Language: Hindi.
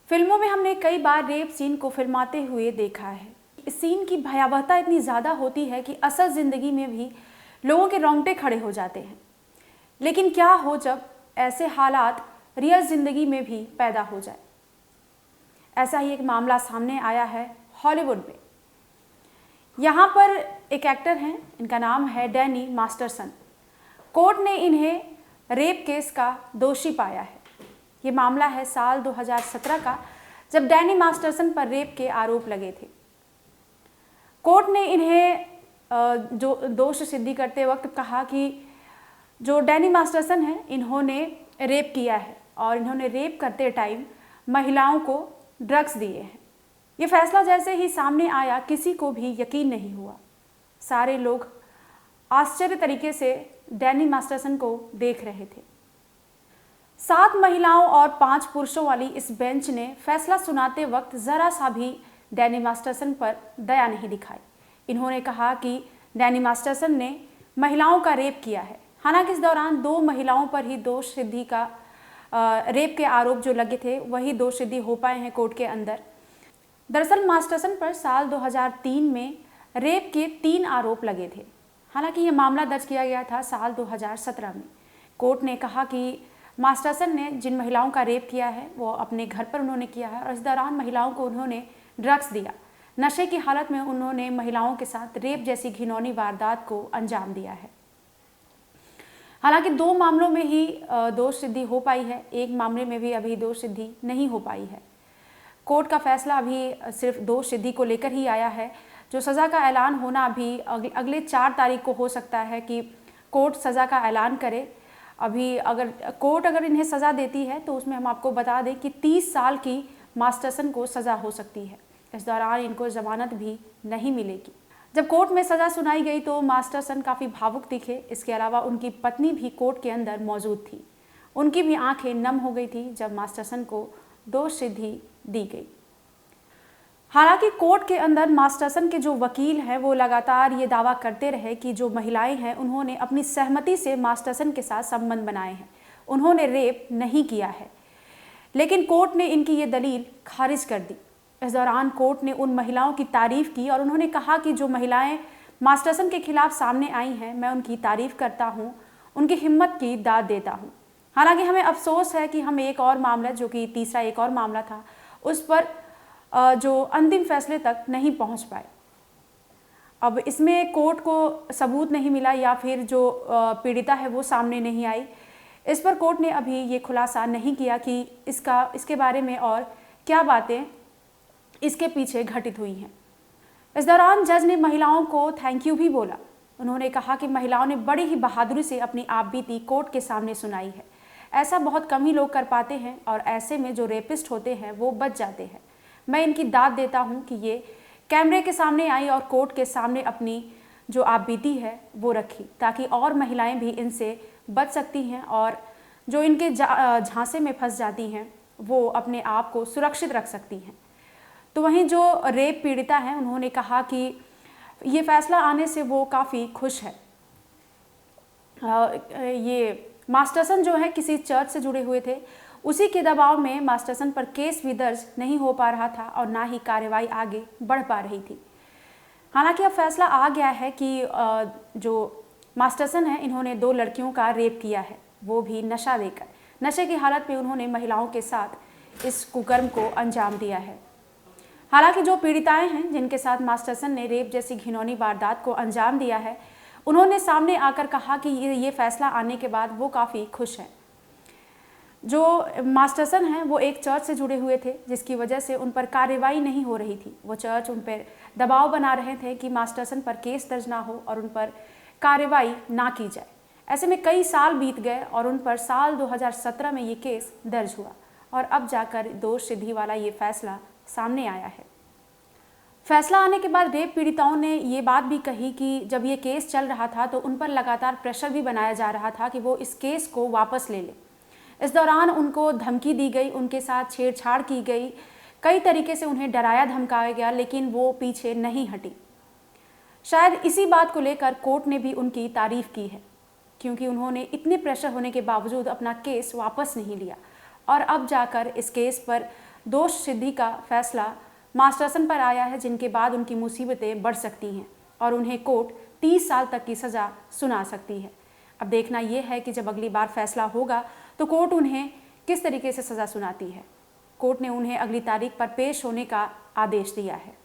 फिल्मों में हमने कई बार रेप सीन को फिल्माते हुए देखा है। इस सीन की भयावहता इतनी ज़्यादा होती है कि असल ज़िंदगी में भी लोगों के रोंगटे खड़े हो जाते हैं। लेकिन क्या हो जब ऐसे हालात रियल ज़िंदगी में भी पैदा हो जाए। ऐसा ही एक मामला सामने आया है हॉलीवुड में। यहाँ पर एक एक्टर हैं, इनका नाम है डैनी मास्टरसन। कोर्ट ने इन्हें रेप केस का दोषी पाया है। ये मामला है साल 2017 का, जब डैनी मास्टरसन पर रेप के आरोप लगे थे। कोर्ट ने इन्हें जो दोष सिद्धि करते वक्त कहा कि जो डैनी मास्टरसन हैं, इन्होंने रेप किया है और इन्होंने रेप करते टाइम महिलाओं को ड्रग्स दिए हैं। ये फैसला जैसे ही सामने आया, किसी को भी यकीन नहीं हुआ। सारे लोग आश्चर्य तरीके से डैनी मास्टरसन को देख रहे थे। 7 महिलाओं और 5 पुरुषों वाली इस बेंच ने फैसला सुनाते वक्त ज़रा सा भी डैनी मास्टरसन पर दया नहीं दिखाई। इन्होंने कहा कि डैनी मास्टरसन ने महिलाओं का रेप किया है। हालांकि इस दौरान 2 महिलाओं पर ही दोष सिद्धि का रेप के आरोप जो लगे थे वही दोष सिद्धि हो पाए हैं कोर्ट के अंदर। दरअसल मास्टरसन पर साल 2003 में रेप के 3 आरोप लगे थे। हालांकि यह मामला दर्ज किया गया था साल 2017 में। कोर्ट ने कहा कि मास्टरसन ने जिन महिलाओं का रेप किया है वो अपने घर पर उन्होंने किया है और इस दौरान महिलाओं को उन्होंने ड्रग्स दिया। नशे की हालत में उन्होंने महिलाओं के साथ रेप जैसी घिनौनी वारदात को अंजाम दिया है। हालांकि 2 मामलों में ही दोष सिद्धि हो पाई है, एक मामले में भी अभी दोष सिद्धि नहीं हो पाई है। कोर्ट का फैसला अभी सिर्फ दोष सिद्धि को लेकर ही आया है। जो सज़ा का ऐलान होना अभी अगले 4 तारीख को हो सकता है कि कोर्ट सज़ा का ऐलान करे। अभी अगर कोर्ट इन्हें सज़ा देती है तो उसमें हम आपको बता दें कि 30 साल की मास्टरसन को सज़ा हो सकती है। इस दौरान इनको ज़मानत भी नहीं मिलेगी। जब कोर्ट में सज़ा सुनाई गई तो मास्टरसन काफ़ी भावुक दिखे। इसके अलावा उनकी पत्नी भी कोर्ट के अंदर मौजूद थी। उनकी भी आंखें नम हो गई थी जब मास्टरसन को दोष सिद्धि दी गई। हालांकि कोर्ट के अंदर मास्टरसन के जो वकील हैं वो लगातार ये दावा करते रहे कि जो महिलाएं हैं उन्होंने अपनी सहमति से मास्टरसन के साथ संबंध बनाए हैं, उन्होंने रेप नहीं किया है। लेकिन कोर्ट ने इनकी ये दलील खारिज कर दी। इस दौरान कोर्ट ने उन महिलाओं की तारीफ की और उन्होंने कहा कि जो महिलाएं मास्टरसन के खिलाफ सामने आई हैं, मैं उनकी तारीफ करता हूँ, उनकी हिम्मत की दाद देता हूँ। हालांकि हमें अफसोस है कि हम एक और मामला, जो कि तीसरा एक और मामला था, उस पर जो अंतिम फैसले तक नहीं पहुंच पाए। अब इसमें कोर्ट को सबूत नहीं मिला या फिर जो पीड़िता है वो सामने नहीं आई। इस पर कोर्ट ने अभी ये खुलासा नहीं किया कि इसके बारे में और क्या बातें इसके पीछे घटित हुई हैं। इस दौरान जज ने महिलाओं को थैंक यू भी बोला। उन्होंने कहा कि महिलाओं ने बड़ी ही बहादुरी से अपनी आपबीती कोर्ट के सामने सुनाई है। ऐसा बहुत कम ही लोग कर पाते हैं और ऐसे में जो रेपिस्ट होते हैं वो बच जाते हैं। मैं इनकी दाद देता हूं कि ये कैमरे के सामने आई और कोर्ट के सामने अपनी जो आपबीती है वो रखी, ताकि और महिलाएं भी इनसे बच सकती हैं और जो इनके झांसे में फंस जाती हैं वो अपने आप को सुरक्षित रख सकती हैं। तो वहीं जो रेप पीड़िता हैं उन्होंने कहा कि ये फैसला आने से वो काफ़ी खुश है। ये मास्टरसन जो है किसी चर्च से जुड़े हुए थे, उसी के दबाव में मास्टरसन पर केस भी दर्ज नहीं हो पा रहा था और ना ही कार्रवाई आगे बढ़ पा रही थी। हालांकि अब फैसला आ गया है कि जो मास्टरसन है इन्होंने 2 लड़कियों का रेप किया है, वो भी नशा देकर। नशे की हालत में उन्होंने महिलाओं के साथ इस कुकर्म को अंजाम दिया है। हालांकि जो पीड़िताएं हैं जिनके साथ मास्टरसन ने रेप जैसी घिनौनी वारदात को अंजाम दिया है, उन्होंने सामने आकर कहा कि ये फैसला आने के बाद वो काफ़ी खुश हैं। जो मास्टरसन हैं वो एक चर्च से जुड़े हुए थे, जिसकी वजह से उन पर कार्रवाई नहीं हो रही थी। वो चर्च उन पर दबाव बना रहे थे कि मास्टरसन पर केस दर्ज ना हो और उन पर कार्रवाई ना की जाए। ऐसे में कई साल बीत गए और उन पर साल 2017 में ये केस दर्ज हुआ और अब जाकर दोष सिद्धि वाला ये फैसला सामने आया है। फैसला आने के बाद रेप पीड़िताओं ने ये बात भी कही कि जब ये केस चल रहा था तो उन पर लगातार प्रेशर भी बनाया जा रहा था कि वो इस केस को वापस ले लें। इस दौरान उनको धमकी दी गई, उनके साथ छेड़छाड़ की गई, कई तरीके से उन्हें डराया धमकाया गया, लेकिन वो पीछे नहीं हटी। शायद इसी बात को लेकर कोर्ट ने भी उनकी तारीफ की है, क्योंकि उन्होंने इतने प्रेशर होने के बावजूद अपना केस वापस नहीं लिया और अब जाकर इस केस पर दोष सिद्धि का फैसला मास्टरसन पर आया है, जिनके बाद उनकी मुसीबतें बढ़ सकती हैं और उन्हें कोर्ट 30 साल तक की सज़ा सुना सकती है। अब देखना यह है कि जब अगली बार फैसला होगा तो कोर्ट उन्हें किस तरीके से सज़ा सुनाती है। कोर्ट ने उन्हें अगली तारीख पर पेश होने का आदेश दिया है।